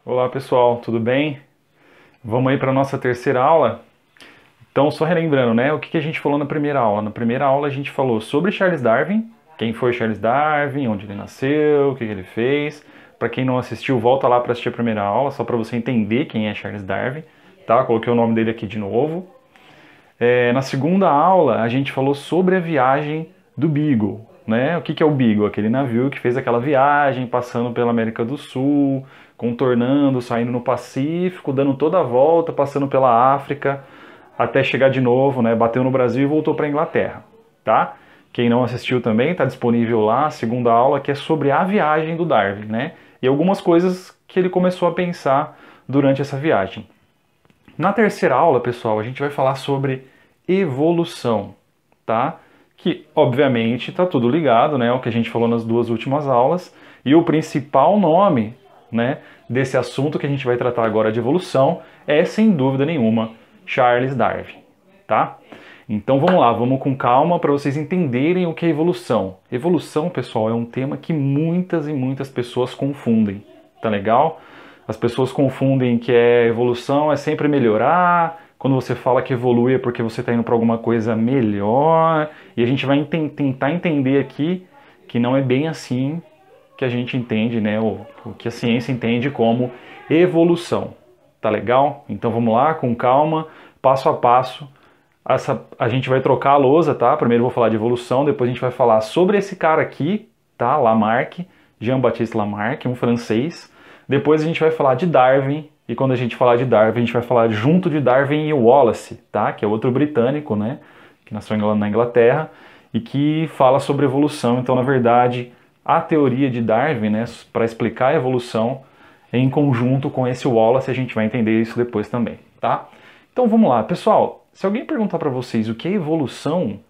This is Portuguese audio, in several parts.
Olá pessoal, tudo bem? Vamos aí para a nossa terceira aula. Então, só relembrando, né? O que a gente falou na primeira aula? Na primeira aula a gente falou sobre Charles Darwin, quem foi Charles Darwin, onde ele nasceu, o que ele fez. Para quem não assistiu, volta lá para assistir a primeira aula, só para você entender quem é Charles Darwin, tá? Coloquei o nome dele aqui de novo. Na segunda aula a gente falou sobre a viagem do Beagle, né? O que é o Beagle? Aquele navio que fez aquela viagem, passando pela América do Sul, contornando, saindo no Pacífico, dando toda a volta, passando pela África, até chegar de novo, né? Bateu no Brasil e voltou para a Inglaterra, tá? Quem não assistiu também, está disponível lá a segunda aula, que é sobre a viagem do Darwin, né? E algumas coisas que ele começou a pensar durante essa viagem. Na terceira aula, pessoal, a gente vai falar sobre evolução, tá? Que, obviamente, está tudo ligado, né, ao que a gente falou nas duas últimas aulas. E o principal nome, né, desse assunto que a gente vai tratar agora de evolução é, sem dúvida nenhuma, Charles Darwin, tá? Então vamos lá, vamos com calma para vocês entenderem o que é evolução. Evolução, pessoal, é um tema que muitas e muitas pessoas confundem, tá legal? As pessoas confundem que evolução é sempre melhorar, quando você fala que evolui é porque você está indo para alguma coisa melhor, e a gente vai tentar entender aqui que não é bem assim que a gente entende, né, o que a ciência entende como evolução. Tá legal? Então vamos lá, com calma, passo a passo. A gente vai trocar a lousa, tá? Primeiro eu vou falar de evolução, depois a gente vai falar sobre esse cara aqui, tá? Lamarck, Jean-Baptiste Lamarck, um francês. Depois a gente vai falar de Darwin, e quando a gente falar de Darwin, a gente vai falar junto de Darwin e Wallace, tá? Que é outro britânico, né? Que nasceu na Inglaterra e que fala sobre evolução. Então, na verdade, a teoria de Darwin, né, para explicar a evolução, em conjunto com esse Wallace, a gente vai entender isso depois também, tá? Então vamos lá, pessoal. Se alguém perguntar para vocês o que é evolução,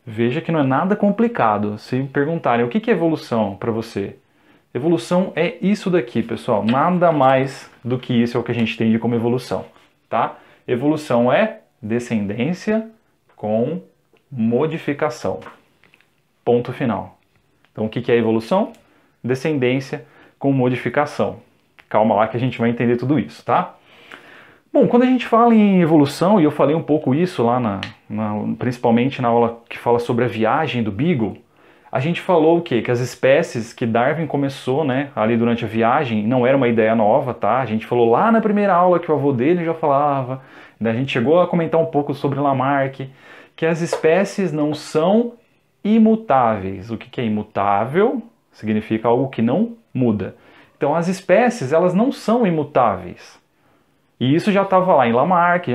veja que não é nada complicado. Se perguntarem o que é evolução para você, evolução é isso daqui, pessoal. Nada mais do que isso é o que a gente entende como evolução, tá? Evolução é descendência com modificação. Ponto final. Então, o que é evolução? Descendência com modificação. Calma lá que a gente vai entender tudo isso, tá? Bom, quando a gente fala em evolução, e eu falei um pouco isso lá, principalmente na aula que fala sobre a viagem do Beagle, a gente falou o quê? Que as espécies que Darwin começou, né, ali durante a viagem, não era uma ideia nova, tá? A gente falou lá na primeira aula que o avô dele já falava, né? A gente chegou a comentar um pouco sobre Lamarck, que as espécies não são imutáveis. O que é imutável? Significa algo que não muda. Então as espécies, elas não são imutáveis. E isso já estava lá em Lamarck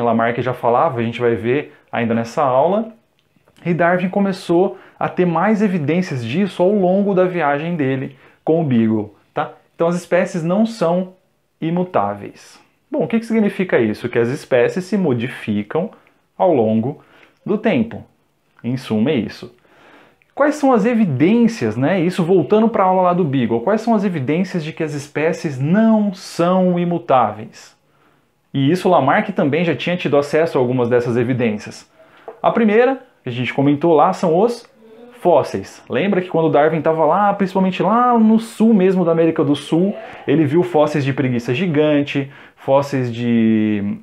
já falava, a gente vai ver ainda nessa aula, e Darwin começou a ter mais evidências disso ao longo da viagem dele com o Beagle, tá? Então as espécies não são imutáveis. Bom, o que significa isso? Que as espécies se modificam ao longo do tempo. Em suma, é isso. Quais são as evidências, né? Isso voltando para a aula lá do Beagle, quais são as evidências de que as espécies não são imutáveis? E isso Lamarck também já tinha tido acesso a algumas dessas evidências. A primeira, que a gente comentou lá, são os fósseis. Lembra que quando Darwin estava lá, principalmente lá no sul mesmo da América do Sul, ele viu fósseis de preguiça gigante, fósseis de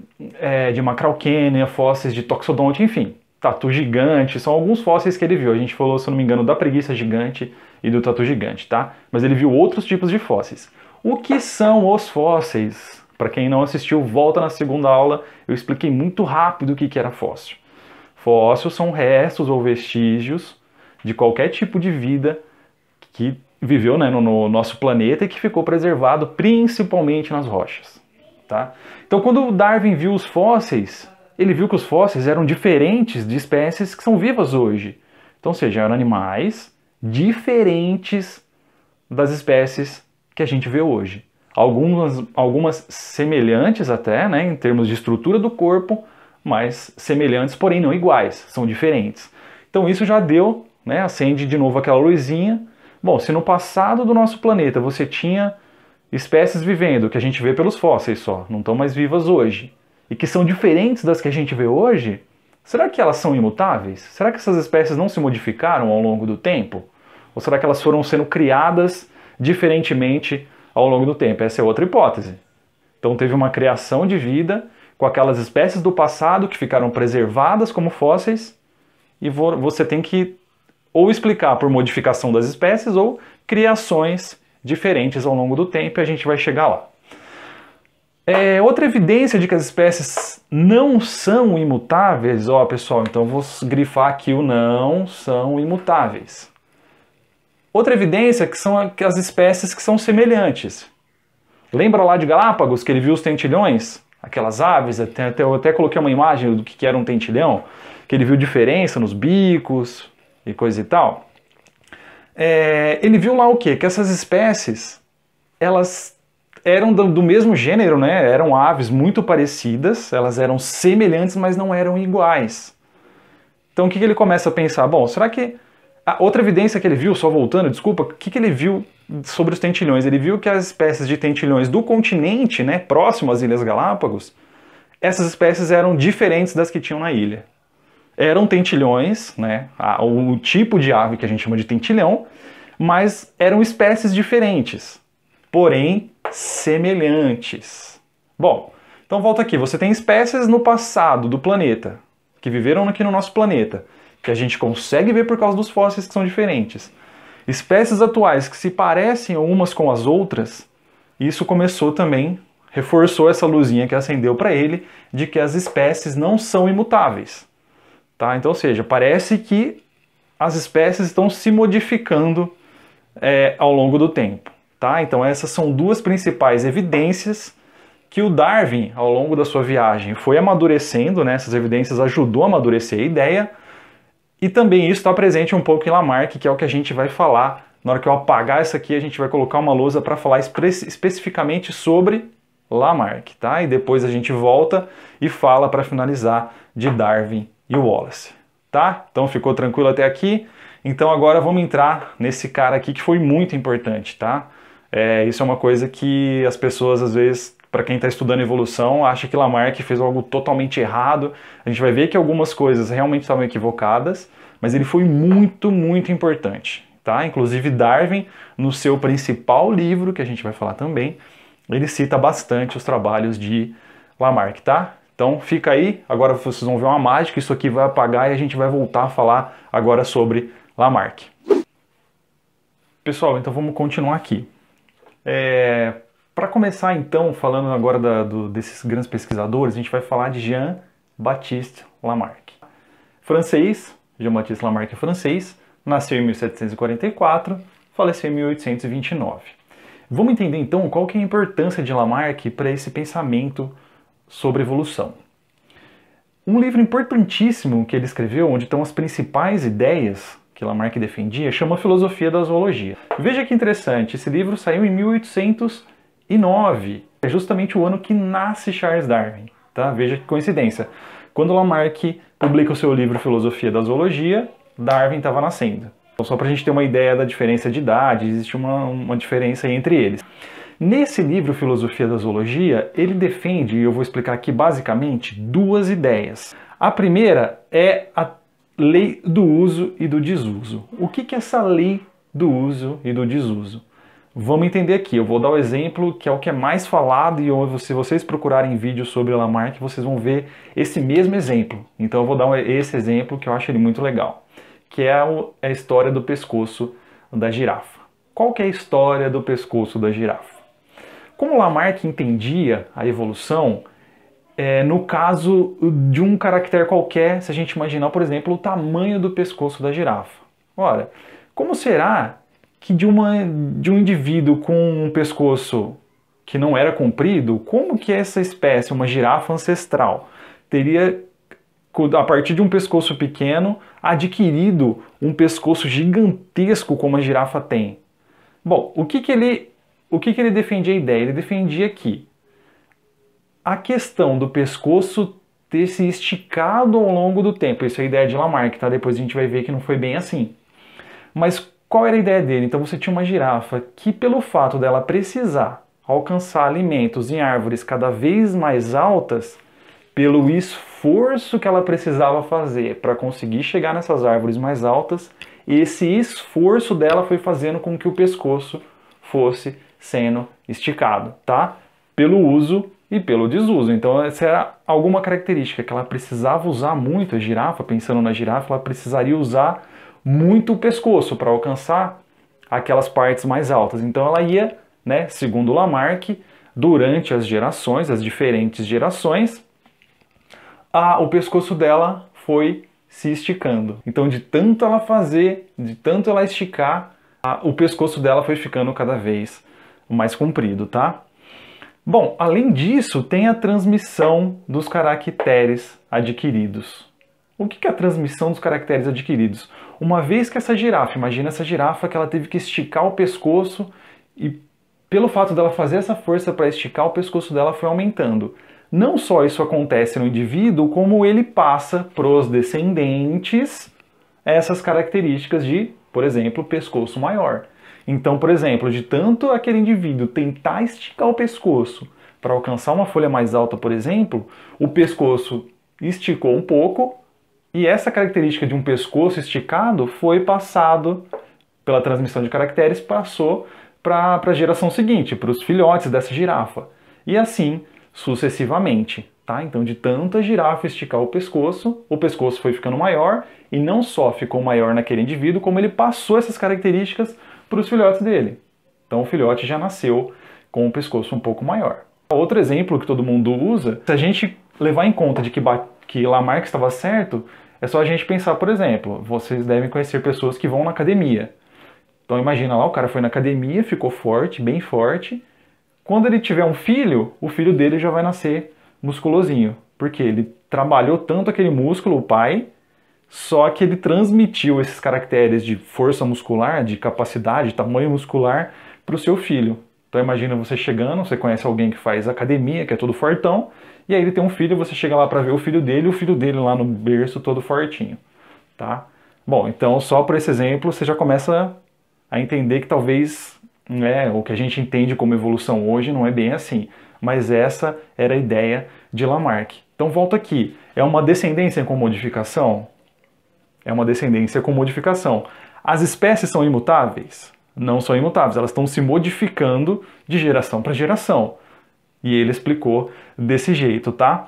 macrauquênia, fósseis de toxodonte, enfim, tatu gigante, são alguns fósseis que ele viu. A gente falou, se não me engano, da preguiça gigante e do tatu gigante, tá? Mas ele viu outros tipos de fósseis. O que são os fósseis? Para quem não assistiu, volta na segunda aula, eu expliquei muito rápido o que era fóssil. Fósseis são restos ou vestígios de qualquer tipo de vida que viveu, né, no nosso planeta e que ficou preservado principalmente nas rochas, tá? Então, quando Darwin viu os fósseis, ele viu que os fósseis eram diferentes de espécies que são vivas hoje. Então, ou seja, eram animais diferentes das espécies que a gente vê hoje. Algumas semelhantes até, né, em termos de estrutura do corpo, mas semelhantes, porém não iguais, são diferentes. Então isso já deu, né, acende de novo aquela luzinha. Bom, se no passado do nosso planeta você tinha espécies vivendo, que a gente vê pelos fósseis só, não estão mais vivas hoje, e que são diferentes das que a gente vê hoje, será que elas são imutáveis? Será que essas espécies não se modificaram ao longo do tempo? Ou será que elas foram sendo criadas diferentemente ao longo do tempo? Essa é outra hipótese, Então teve uma criação de vida com aquelas espécies do passado que ficaram preservadas como fósseis, e você tem que ou explicar por modificação das espécies ou criações diferentes ao longo do tempo, e a gente vai chegar lá. Outra evidência de que as espécies não são imutáveis, ó pessoal, então vou grifar aqui o não são imutáveis. Outra evidência que as espécies que são semelhantes. Lembra lá de Galápagos, que ele viu os tentilhões? Aquelas aves, eu até coloquei uma imagem do que era um tentilhão, que ele viu diferença nos bicos e coisa e tal. Ele viu lá o quê? Que essas espécies, elas eram do mesmo gênero, né? Eram aves muito parecidas, elas eram semelhantes, mas não eram iguais. Então o que ele começa a pensar? Bom, será que... outra evidência que ele viu, só voltando, desculpa, o que ele viu sobre os tentilhões? Ele viu que as espécies de tentilhões do continente, né, próximo às Ilhas Galápagos, essas espécies eram diferentes das que tinham na ilha. Eram tentilhões, né, o tipo de ave que a gente chama de tentilhão, mas eram espécies diferentes, porém semelhantes. Bom, então volta aqui, você tem espécies no passado do planeta, que viveram aqui no nosso planeta, que a gente consegue ver por causa dos fósseis que são diferentes. Espécies atuais que se parecem umas com as outras, isso começou também, reforçou essa luzinha que acendeu para ele, de que as espécies não são imutáveis. Tá? Então, ou seja, parece que as espécies estão se modificando ao longo do tempo. Tá? Então essas são duas principais evidências que o Darwin, ao longo da sua viagem, foi amadurecendo, né? Essas evidências ajudou a amadurecer a ideia, e também isso está presente um pouco em Lamarck, que é o que a gente vai falar. Na hora que eu apagar essa aqui, a gente vai colocar uma lousa para falar especificamente sobre Lamarck, tá? E depois a gente volta e fala para finalizar de Darwin e Wallace, tá? Então ficou tranquilo até aqui? Então agora vamos entrar nesse cara aqui que foi muito importante, tá? Isso é uma coisa que as pessoas, às vezes, para quem está estudando evolução, acha que Lamarck fez algo totalmente errado. A gente vai ver que algumas coisas realmente estavam equivocadas, mas ele foi muito, muito importante, tá? Inclusive Darwin, no seu principal livro, que a gente vai falar também, ele cita bastante os trabalhos de Lamarck, tá? Então fica aí, agora vocês vão ver uma mágica, isso aqui vai apagar e a gente vai voltar a falar agora sobre Lamarck. Pessoal, então vamos continuar aqui. Para começar então, falando agora desses grandes pesquisadores, a gente vai falar de Jean-Baptiste Lamarck. Francês, Jean-Baptiste Lamarck é francês, nasceu em 1744, faleceu em 1829. Vamos entender então qual que é a importância de Lamarck para esse pensamento sobre evolução. Um livro importantíssimo que ele escreveu, onde estão as principais ideias que Lamarck defendia, chama Filosofia da Zoologia. Veja que interessante, esse livro saiu em 1809, é justamente o ano que nasce Charles Darwin, tá? Veja que coincidência. Quando Lamarck publica o seu livro Filosofia da Zoologia, Darwin estava nascendo. Então, só para a gente ter uma ideia da diferença de idade, existe uma diferença entre eles. Nesse livro Filosofia da Zoologia, ele defende, e eu vou explicar aqui basicamente, duas ideias. A primeira é a lei do uso e do desuso. O que é essa lei do uso e do desuso? Vamos entender aqui, eu vou dar o exemplo que é o que é mais falado, e se vocês procurarem vídeos sobre Lamarck, vocês vão ver esse mesmo exemplo. Então eu vou dar esse exemplo que eu acho ele muito legal, que é a história do pescoço da girafa. Qual que é a história do pescoço da girafa? Como Lamarck entendia a evolução, no caso de um caractere qualquer, se a gente imaginar, por exemplo, o tamanho do pescoço da girafa. Ora, como será que de um indivíduo com um pescoço que não era comprido, como que essa espécie, uma girafa ancestral, teria, a partir de um pescoço pequeno, adquirido um pescoço gigantesco como a girafa tem? Bom, o que ele defendia a ideia? Ele defendia que a questão do pescoço ter se esticado ao longo do tempo, isso é a ideia de Lamarck, tá? Depois a gente vai ver que não foi bem assim. Mas qual era a ideia dele? Então você tinha uma girafa que, pelo fato dela precisar alcançar alimentos em árvores cada vez mais altas, pelo esforço que ela precisava fazer para conseguir chegar nessas árvores mais altas, esse esforço dela foi fazendo com que o pescoço fosse sendo esticado, tá? pelo uso e pelo desuso. Então essa era alguma característica que ela precisava usar muito, a girafa, pensando na girafa, ela precisaria usar muito o pescoço para alcançar aquelas partes mais altas. Então ela ia, né, segundo Lamarck, durante as gerações, as diferentes gerações, o pescoço dela foi se esticando. Então de tanto ela fazer, de tanto ela esticar, o pescoço dela foi ficando cada vez mais comprido, tá? Bom, além disso, tem a transmissão dos caracteres adquiridos. O que é a transmissão dos caracteres adquiridos? Uma vez que essa girafa, imagina essa girafa que ela teve que esticar o pescoço e pelo fato dela fazer essa força para esticar, o pescoço dela foi aumentando. Não só isso acontece no indivíduo, como ele passa para os descendentes essas características de, por exemplo, pescoço maior. Então, por exemplo, de tanto aquele indivíduo tentar esticar o pescoço para alcançar uma folha mais alta, por exemplo, o pescoço esticou um pouco e essa característica de um pescoço esticado foi passado pela transmissão de caracteres, passou para a geração seguinte, para os filhotes dessa girafa. E assim sucessivamente. Tá? Então, de tanta girafa esticar o pescoço foi ficando maior e não só ficou maior naquele indivíduo, como ele passou essas características para os filhotes dele. Então o filhote já nasceu com o pescoço um pouco maior. Outro exemplo que todo mundo usa, se a gente levar em conta de que Lamarck estava certo, é só a gente pensar, por exemplo, vocês devem conhecer pessoas que vão na academia. Então imagina lá, o cara foi na academia, ficou forte, bem forte. Quando ele tiver um filho, o filho dele já vai nascer musculosinho. Porque ele trabalhou tanto aquele músculo, o pai, só que ele transmitiu esses caracteres de força muscular, de capacidade, de tamanho muscular para o seu filho. Então imagina você chegando, você conhece alguém que faz academia, que é todo fortão, e aí ele tem um filho, você chega lá para ver o filho dele lá no berço todo fortinho, tá? Bom, então só por esse exemplo você já começa a entender que talvez o que a gente entende como evolução hoje não é bem assim, mas essa era a ideia de Lamarck. Então volta aqui, é uma descendência com modificação? É uma descendência com modificação. As espécies são imutáveis? Não são imutáveis, elas estão se modificando de geração para geração. E ele explicou desse jeito, tá?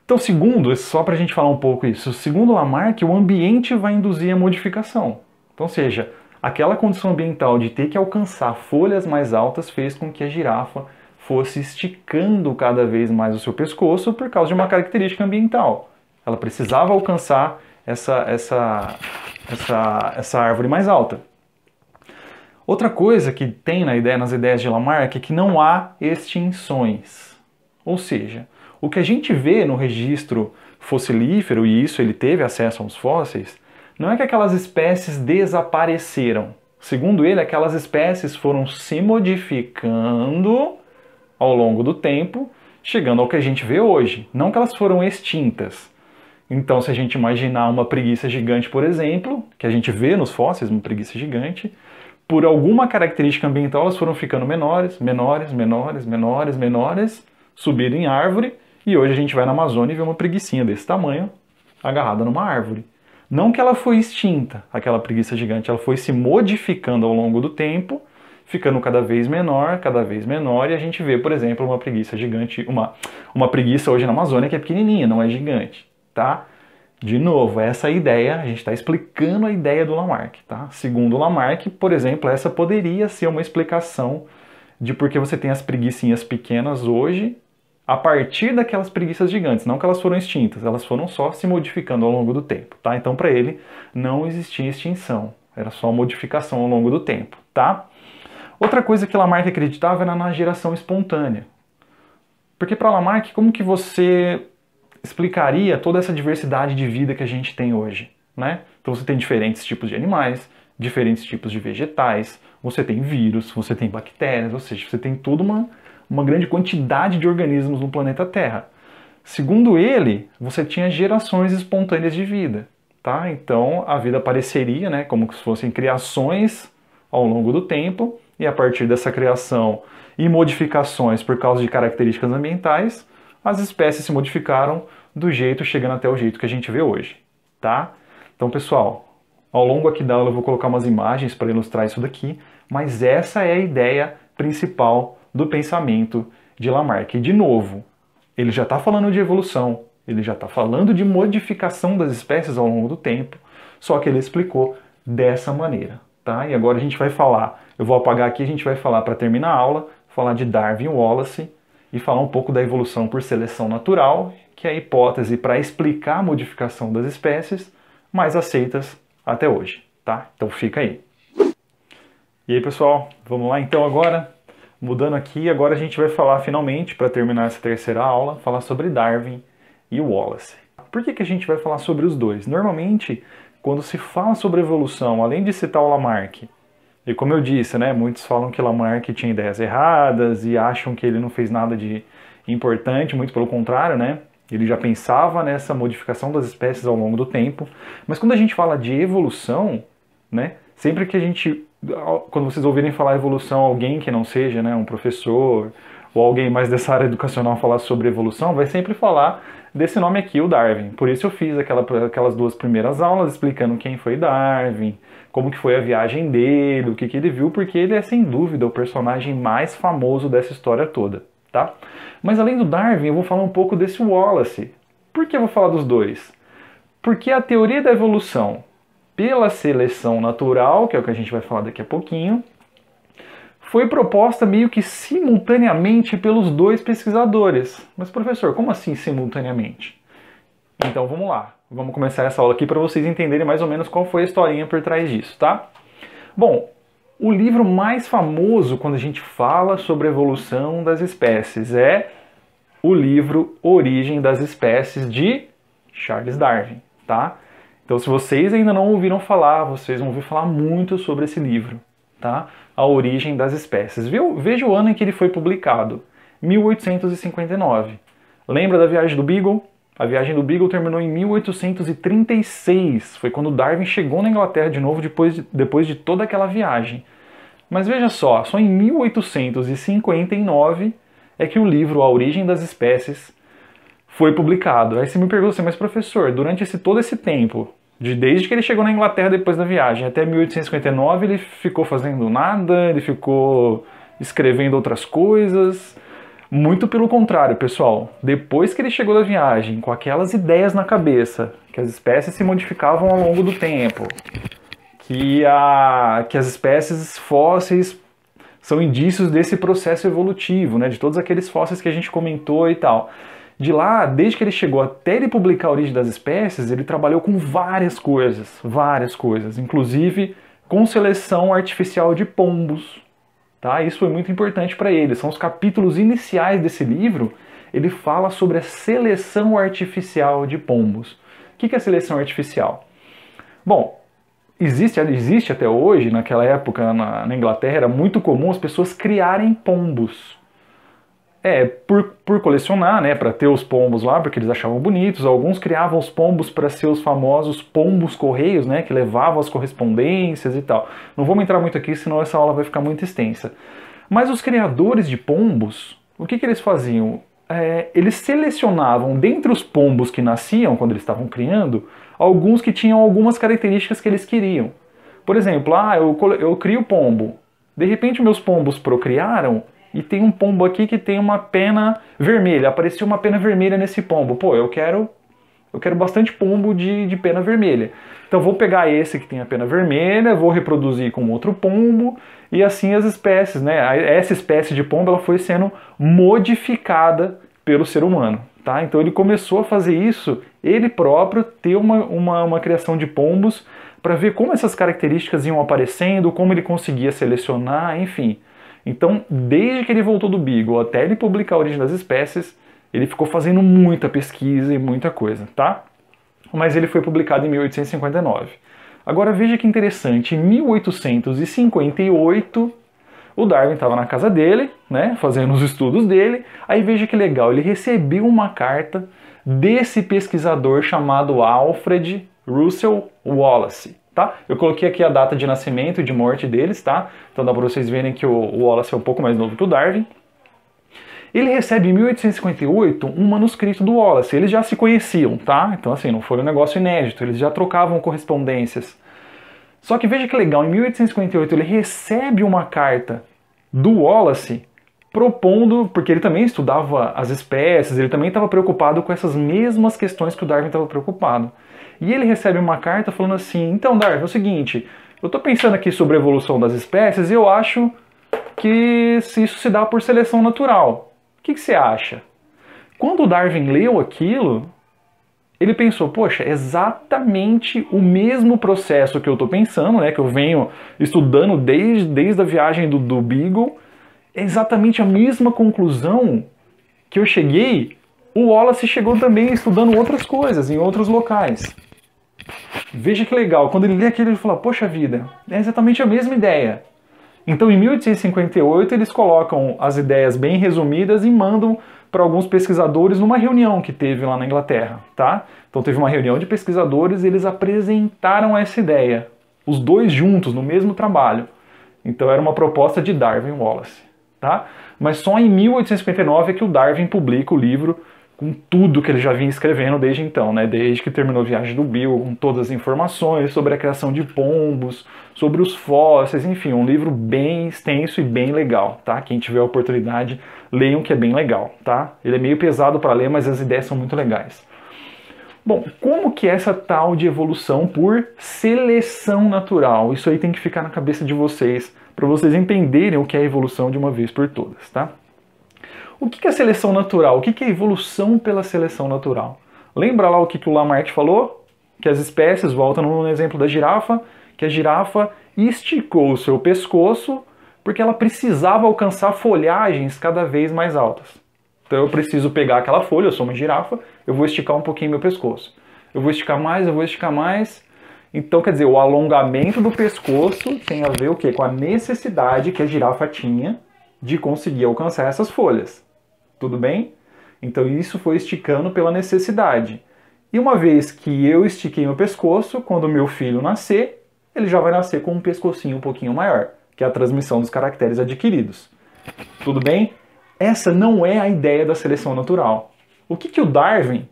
Então, segundo, só para a gente falar um pouco isso, segundo Lamarck, o ambiente vai induzir a modificação. Então, ou seja, aquela condição ambiental de ter que alcançar folhas mais altas fez com que a girafa fosse esticando cada vez mais o seu pescoço por causa de uma característica ambiental. Ela precisava alcançar essa árvore mais alta. Outra coisa que tem nas ideias de Lamarck é que não há extinções. Ou seja, o que a gente vê no registro fossilífero, e isso ele teve acesso aos fósseis, não é que aquelas espécies desapareceram. Segundo ele, aquelas espécies foram se modificando ao longo do tempo, chegando ao que a gente vê hoje. Não que elas foram extintas. Então, se a gente imaginar uma preguiça gigante, por exemplo, que a gente vê nos fósseis, uma preguiça gigante, por alguma característica ambiental elas foram ficando menores, subiram em árvore, e hoje a gente vai na Amazônia e vê uma preguicinha desse tamanho agarrada numa árvore. Não que ela foi extinta, aquela preguiça gigante, ela foi se modificando ao longo do tempo, ficando cada vez menor, e a gente vê, por exemplo, uma preguiça gigante, uma preguiça hoje na Amazônia que é pequenininha, não é gigante, tá? De novo, essa é a ideia, a gente está explicando a ideia do Lamarck, tá? Segundo Lamarck, por exemplo, essa poderia ser uma explicação de por que você tem as preguiçinhas pequenas hoje a partir daquelas preguiças gigantes, não que elas foram extintas, elas foram só se modificando ao longo do tempo, tá? Então, para ele, não existia extinção, era só modificação ao longo do tempo, tá? Outra coisa que Lamarck acreditava era na geração espontânea. Porque para Lamarck, como que você explicaria toda essa diversidade de vida que a gente tem hoje, né? Então você tem diferentes tipos de animais, diferentes tipos de vegetais, você tem vírus, você tem bactérias, ou seja, você tem toda uma grande quantidade de organismos no planeta Terra. Segundo ele, você tinha gerações espontâneas de vida, tá? Então a vida apareceria, né, como se fossem criações ao longo do tempo, e a partir dessa criação e modificações por causa de características ambientais, as espécies se modificaram do jeito, chegando até o jeito que a gente vê hoje, tá? Então, pessoal, ao longo aqui da aula eu vou colocar umas imagens para ilustrar isso daqui, mas essa é a ideia principal do pensamento de Lamarck. E de novo, ele já está falando de evolução, ele já está falando de modificação das espécies ao longo do tempo, só que ele explicou dessa maneira, tá? E agora a gente vai falar, eu vou apagar aqui, a gente vai falar, para terminar a aula, falar de Darwin e Wallace e falar um pouco da evolução por seleção natural, que é a hipótese para explicar a modificação das espécies mais aceitas até hoje, tá? Então fica aí. E aí, pessoal, vamos lá então agora? Mudando aqui, agora a gente vai falar finalmente, para terminar essa terceira aula, falar sobre Darwin e Wallace. Por que a gente vai falar sobre os dois? Normalmente, quando se fala sobre evolução, além de citar o Lamarck, e como eu disse, né, muitos falam que Lamarck tinha ideias erradas e acham que ele não fez nada de importante, muito pelo contrário, né? Ele já pensava nessa modificação das espécies ao longo do tempo. Mas quando a gente fala de evolução, né, sempre que a gente, quando vocês ouvirem falar evolução, alguém que não seja, né, um professor ou alguém mais dessa área educacional falar sobre evolução, vai sempre falar desse nome aqui, o Darwin. Por isso eu fiz aquelas duas primeiras aulas explicando quem foi Darwin, como que foi a viagem dele, o que ele viu, porque ele é sem dúvida o personagem mais famoso dessa história toda, tá? Mas além do Darwin, eu vou falar um pouco desse Wallace. Por que eu vou falar dos dois? Porque a teoria da evolução pela seleção natural, que é o que a gente vai falar daqui a pouquinho, foi proposta meio que simultaneamente pelos dois pesquisadores. Mas, professor, como assim simultaneamente? Então vamos lá. Vamos começar essa aula aqui para vocês entenderem mais ou menos qual foi a historinha por trás disso, tá? Bom, o livro mais famoso quando a gente fala sobre a evolução das espécies é o livro Origem das Espécies de Charles Darwin, tá? Então, se vocês ainda não ouviram falar, vocês vão ouvir falar muito sobre esse livro, tá? A Origem das Espécies. Veja o ano em que ele foi publicado, 1859. Lembra da viagem do Beagle? A viagem do Beagle terminou em 1836. Foi quando Darwin chegou na Inglaterra de novo depois de toda aquela viagem. Mas veja só em 1859 é que o livro A Origem das Espécies foi publicado. Aí você me pergunta assim, mas professor, durante todo esse tempo, desde que ele chegou na Inglaterra depois da viagem até 1859, ele ficou fazendo nada, ele ficou escrevendo outras coisas? Muito pelo contrário, pessoal. Depois que ele chegou da viagem, com aquelas ideias na cabeça, que as espécies se modificavam ao longo do tempo, que as espécies fósseis são indícios desse processo evolutivo, né, de todos aqueles fósseis que a gente comentou e tal. De lá, desde que ele chegou até ele publicar A Origem das Espécies, ele trabalhou com várias coisas, inclusive com seleção artificial de pombos. Tá? Isso foi muito importante para ele. São os capítulos iniciais desse livro. Ele fala sobre a seleção artificial de pombos. O que é seleção artificial? Bom, existe até hoje, naquela época na Inglaterra, era muito comum as pessoas criarem pombos. Por colecionar, né, para ter os pombos lá, porque eles achavam bonitos. Alguns criavam os pombos para ser os famosos pombos correios, né, que levavam as correspondências e tal. Não vamos entrar muito aqui, senão essa aula vai ficar muito extensa. Mas os criadores de pombos, o que eles faziam? Eles selecionavam dentre os pombos que nasciam, quando eles estavam criando, alguns que tinham algumas características que eles queriam. Por exemplo, eu crio pombo. De repente meus pombos procriaram, e tem um pombo aqui que tem uma pena vermelha. Apareceu uma pena vermelha nesse pombo. Pô, eu quero bastante pombo de pena vermelha. Então vou pegar esse que tem a pena vermelha, vou reproduzir com outro pombo, e assim as espécies, né? Essa espécie de pombo ela foi sendo modificada pelo ser humano, tá? Então ele começou a fazer isso, ele próprio, ter uma criação de pombos, para ver como essas características iam aparecendo, como ele conseguia selecionar, enfim. Então, desde que ele voltou do Beagle até ele publicar A Origem das Espécies, ele ficou fazendo muita pesquisa e muita coisa, tá? Mas ele foi publicado em 1859. Agora veja que interessante, em 1858, o Darwin estava na casa dele, né, fazendo os estudos dele, aí veja que legal, ele recebeu uma carta desse pesquisador chamado Alfred Russel Wallace. Tá? Eu coloquei aqui a data de nascimento e de morte deles, tá? Então dá para vocês verem que o Wallace é um pouco mais novo que o Darwin. Ele recebe em 1858 um manuscrito do Wallace. Eles já se conheciam, tá? Então assim, não foi um negócio inédito, eles já trocavam correspondências. Só que veja que legal, em 1858 ele recebe uma carta do Wallace propondo, porque ele também estudava as espécies, ele também estava preocupado com essas mesmas questões que o Darwin estava preocupado. E ele recebe uma carta falando assim, então Darwin, é o seguinte, eu estou pensando aqui sobre a evolução das espécies e eu acho que isso se dá por seleção natural. O que você acha? Quando o Darwin leu aquilo, ele pensou, poxa, é exatamente o mesmo processo que eu estou pensando, né, que eu venho estudando desde a viagem do Beagle, é exatamente a mesma conclusão que eu cheguei, o Wallace chegou também estudando outras coisas, em outros locais. Veja que legal, quando ele lê aquilo, ele fala, poxa vida, é exatamente a mesma ideia. Então, em 1858, eles colocam as ideias bem resumidas e mandam para alguns pesquisadores numa reunião que teve lá na Inglaterra, tá? Então, teve uma reunião de pesquisadores e eles apresentaram essa ideia, os dois juntos, no mesmo trabalho. Então, era uma proposta de Darwin e Wallace, tá? Mas só em 1859 é que o Darwin publica o livro com tudo que ele já vinha escrevendo desde então, né? Desde que terminou a viagem do Beagle, com todas as informações sobre a criação de pombos, sobre os fósseis, enfim, um livro bem extenso e bem legal, tá? Quem tiver a oportunidade, leiam que é bem legal, tá? Ele é meio pesado para ler, mas as ideias são muito legais. Bom, como que é essa tal de evolução por seleção natural? Isso aí tem que ficar na cabeça de vocês, para vocês entenderem o que é evolução de uma vez por todas, tá? O que é seleção natural? O que é evolução pela seleção natural? Lembra lá o que o Lamarck falou? Que as espécies, volta no exemplo da girafa, que a girafa esticou o seu pescoço porque ela precisava alcançar folhagens cada vez mais altas. Então eu preciso pegar aquela folha, eu sou uma girafa, eu vou esticar um pouquinho meu pescoço. Eu vou esticar mais, eu vou esticar mais. Então, quer dizer, o alongamento do pescoço tem a ver o quê? Com a necessidade que a girafa tinha de conseguir alcançar essas folhas. Tudo bem? Então isso foi esticando pela necessidade. E uma vez que eu estiquei meu pescoço, quando o meu filho nascer, ele já vai nascer com um pescocinho um pouquinho maior, que é a transmissão dos caracteres adquiridos. Tudo bem? Essa não é a ideia da seleção natural. O que o Darwin,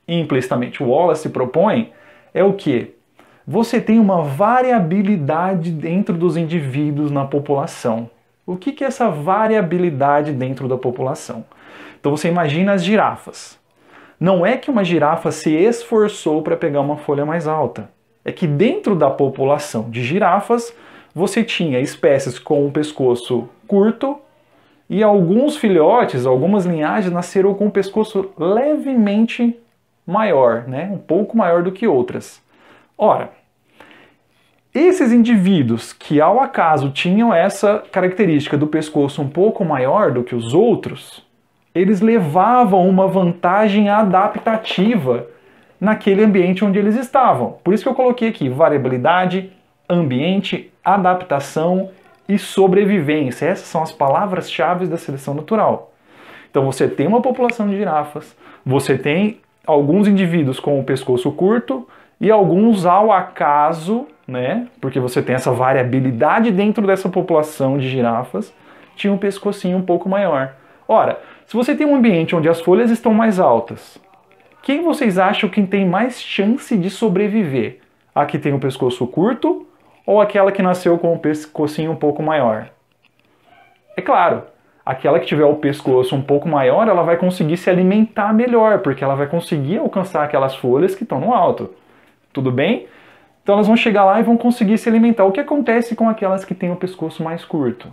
e implicitamente o Wallace, propõe é o quê? Você tem uma variabilidade dentro dos indivíduos na população. O que é essa variabilidade dentro da população? Então você imagina as girafas. Não é que uma girafa se esforçou para pegar uma folha mais alta. É que dentro da população de girafas, você tinha espécies com o pescoço curto e alguns filhotes, algumas linhagens nasceram com o pescoço levemente maior, né? Um pouco maior do que outras. Ora, esses indivíduos que ao acaso tinham essa característica do pescoço um pouco maior do que os outros, eles levavam uma vantagem adaptativa naquele ambiente onde eles estavam. Por isso que eu coloquei aqui variabilidade, ambiente, adaptação e sobrevivência. Essas são as palavras-chave da seleção natural. Então você tem uma população de girafas, você tem alguns indivíduos com o pescoço curto e alguns ao acaso, né? Porque você tem essa variabilidade dentro dessa população de girafas, tinha um pescocinho um pouco maior. Ora, se você tem um ambiente onde as folhas estão mais altas, quem vocês acham que tem mais chance de sobreviver? A que tem o pescoço curto ou aquela que nasceu com o pescocinho um pouco maior? É claro, aquela que tiver o pescoço um pouco maior, ela vai conseguir se alimentar melhor, porque ela vai conseguir alcançar aquelas folhas que estão no alto. Tudo bem? Então elas vão chegar lá e vão conseguir se alimentar. O que acontece com aquelas que têm o pescoço mais curto?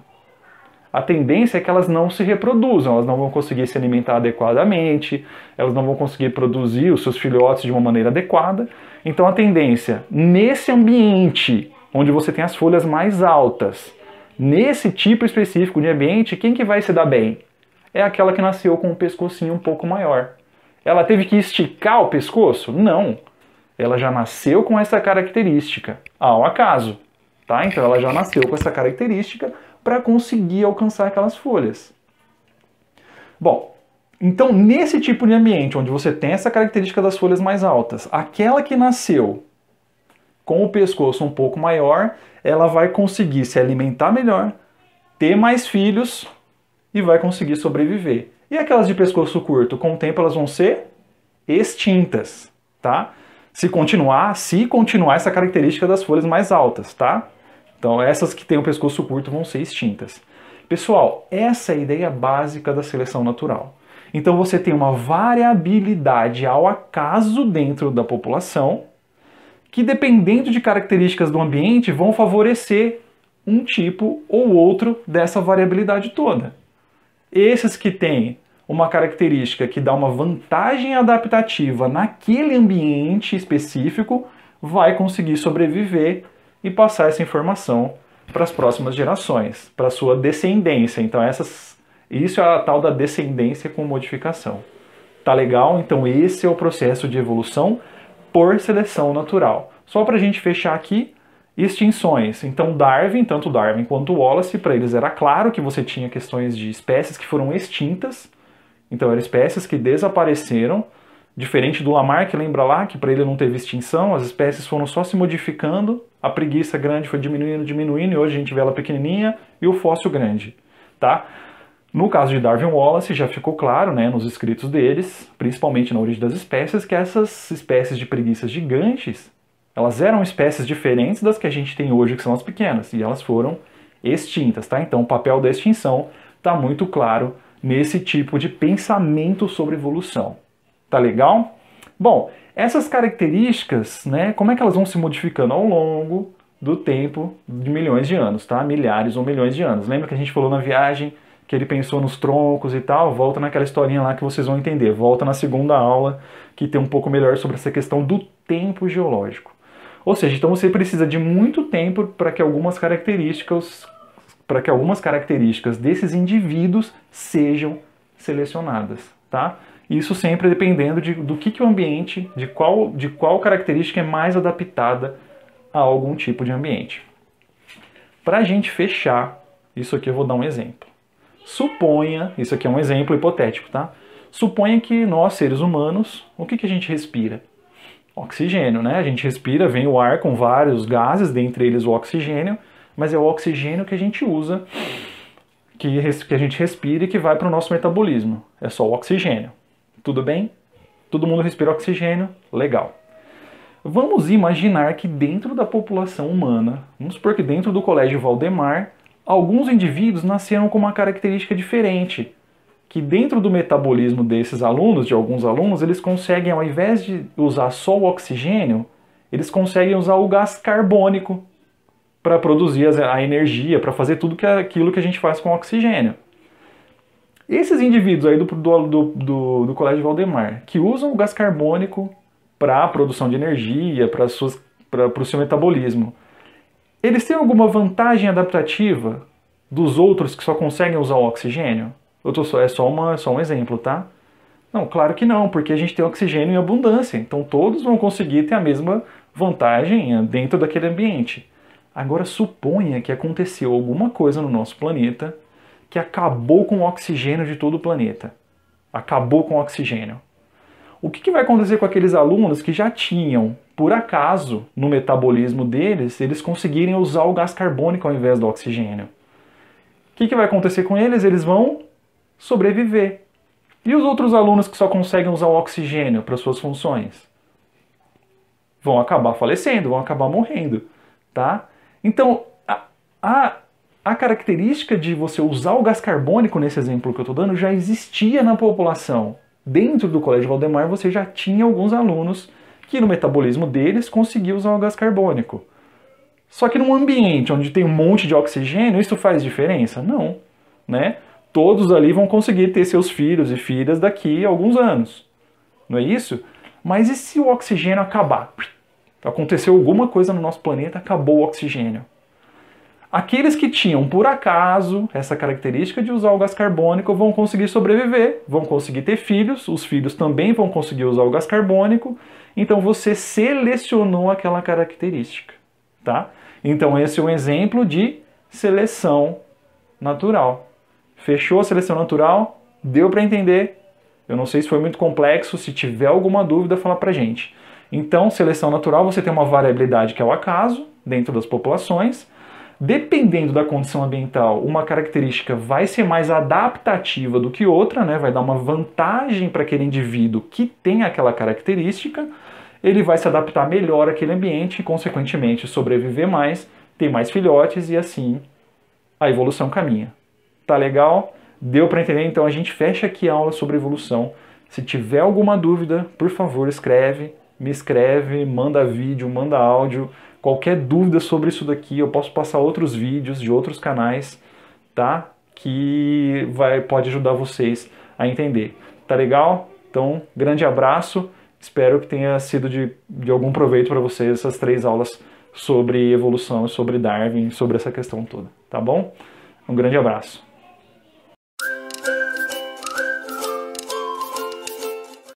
A tendência é que elas não se reproduzam, elas não vão conseguir se alimentar adequadamente, elas não vão conseguir produzir os seus filhotes de uma maneira adequada. Então a tendência, nesse ambiente onde você tem as folhas mais altas, nesse tipo específico de ambiente, quem que vai se dar bem? É aquela que nasceu com um pescocinho um pouco maior. Ela teve que esticar o pescoço? Não. Ela já nasceu com essa característica, ao acaso. Tá? Então ela já nasceu com essa característica para conseguir alcançar aquelas folhas. Bom, então nesse tipo de ambiente, onde você tem essa característica das folhas mais altas, aquela que nasceu com o pescoço um pouco maior, ela vai conseguir se alimentar melhor, ter mais filhos e vai conseguir sobreviver. E aquelas de pescoço curto, com o tempo elas vão ser extintas, tá? Se continuar essa característica das folhas mais altas, tá? Então essas que têm o pescoço curto vão ser extintas. Pessoal, essa é a ideia básica da seleção natural. Então você tem uma variabilidade ao acaso dentro da população, que dependendo de características do ambiente vão favorecer um tipo ou outro dessa variabilidade toda. Esses que têm uma característica que dá uma vantagem adaptativa naquele ambiente específico vai conseguir sobreviver e passar essa informação para as próximas gerações, para a sua descendência. Então isso é a tal da descendência com modificação. Tá legal? Então esse é o processo de evolução por seleção natural. Só para a gente fechar aqui, extinções. Então Darwin, tanto Darwin quanto Wallace, para eles era claro que você tinha questões de espécies que foram extintas, então eram espécies que desapareceram, diferente do Lamarck, lembra lá que para ele não teve extinção, as espécies foram só se modificando, a preguiça grande foi diminuindo, diminuindo, e hoje a gente vê ela pequenininha e o fóssil grande, tá? No caso de Darwin e Wallace, já ficou claro, né, nos escritos deles, principalmente na Origem das Espécies, que essas espécies de preguiças gigantes, elas eram espécies diferentes das que a gente tem hoje, que são as pequenas, e elas foram extintas, tá? Então o papel da extinção está muito claro nesse tipo de pensamento sobre evolução. Tá legal? Bom, essas características, né, como é que elas vão se modificando ao longo do tempo de milhões de anos, tá? Milhares ou milhões de anos. Lembra que a gente falou na viagem que ele pensou nos troncos e tal? Volta naquela historinha lá que vocês vão entender. Volta na segunda aula que tem um pouco melhor sobre essa questão do tempo geológico. Ou seja, então você precisa de muito tempo para que algumas características desses indivíduos sejam selecionadas, tá? Isso sempre dependendo do que o ambiente, de qual característica é mais adaptada a algum tipo de ambiente. Para a gente fechar, isso aqui eu vou dar um exemplo. Suponha, isso aqui é um exemplo hipotético, tá? Suponha que nós, seres humanos, o que a gente respira? Oxigênio, né? A gente respira, vem o ar com vários gases, dentre eles o oxigênio, mas é o oxigênio que a gente usa, que a gente respira e que vai para o nosso metabolismo. É só o oxigênio. Tudo bem? Todo mundo respira oxigênio? Legal. Vamos imaginar que dentro da população humana, vamos supor que dentro do Colégio Valdemar, alguns indivíduos nasceram com uma característica diferente, que dentro do metabolismo desses alunos, de alguns alunos, eles conseguem, ao invés de usar só o oxigênio, eles conseguem usar o gás carbônico para produzir a energia, para fazer tudo aquilo que a gente faz com o oxigênio. Esses indivíduos aí do Colégio Valdemar, que usam o gás carbônico para a produção de energia, para o seu metabolismo, eles têm alguma vantagem adaptativa dos outros que só conseguem usar o oxigênio? É só um exemplo, tá? Não, claro que não, porque a gente tem oxigênio em abundância, então todos vão conseguir ter a mesma vantagem dentro daquele ambiente. Agora suponha que aconteceu alguma coisa no nosso planeta que acabou com o oxigênio de todo o planeta. Acabou com o oxigênio. O que vai acontecer com aqueles alunos que já tinham, por acaso, no metabolismo deles, eles conseguirem usar o gás carbônico ao invés do oxigênio? O que vai acontecer com eles? Eles vão sobreviver. E os outros alunos que só conseguem usar o oxigênio para suas funções? Vão acabar falecendo, vão acabar morrendo, tá? Então, a característica de você usar o gás carbônico, nesse exemplo que eu estou dando, já existia na população. Dentro do Colégio Valdemar, você já tinha alguns alunos que no metabolismo deles conseguiam usar o gás carbônico. Só que num ambiente onde tem um monte de oxigênio, isso faz diferença? Não, né? Todos ali vão conseguir ter seus filhos e filhas daqui a alguns anos. Não é isso? Mas e se o oxigênio acabar? Aconteceu alguma coisa no nosso planeta, acabou o oxigênio. Aqueles que tinham, por acaso, essa característica de usar o gás carbônico vão conseguir sobreviver, vão conseguir ter filhos, os filhos também vão conseguir usar o gás carbônico, então você selecionou aquela característica, tá? Então esse é um exemplo de seleção natural. Fechou a seleção natural? Deu para entender? Eu não sei se foi muito complexo, se tiver alguma dúvida, fala pra gente. Então, seleção natural, você tem uma variabilidade que é o acaso, dentro das populações. Dependendo da condição ambiental, uma característica vai ser mais adaptativa do que outra, né? Vai dar uma vantagem para aquele indivíduo que tem aquela característica. Ele vai se adaptar melhor àquele ambiente e, consequentemente, sobreviver mais, ter mais filhotes e assim a evolução caminha. Tá legal? Deu para entender? Então a gente fecha aqui a aula sobre evolução. Se tiver alguma dúvida, por favor, me escreve, manda vídeo, manda áudio. Qualquer dúvida sobre isso daqui, eu posso passar outros vídeos de outros canais, tá? Que pode ajudar vocês a entender. Tá legal? Então, grande abraço. Espero que tenha sido de algum proveito para vocês essas 3 aulas sobre evolução, sobre Darwin, sobre essa questão toda. Tá bom? Um grande abraço.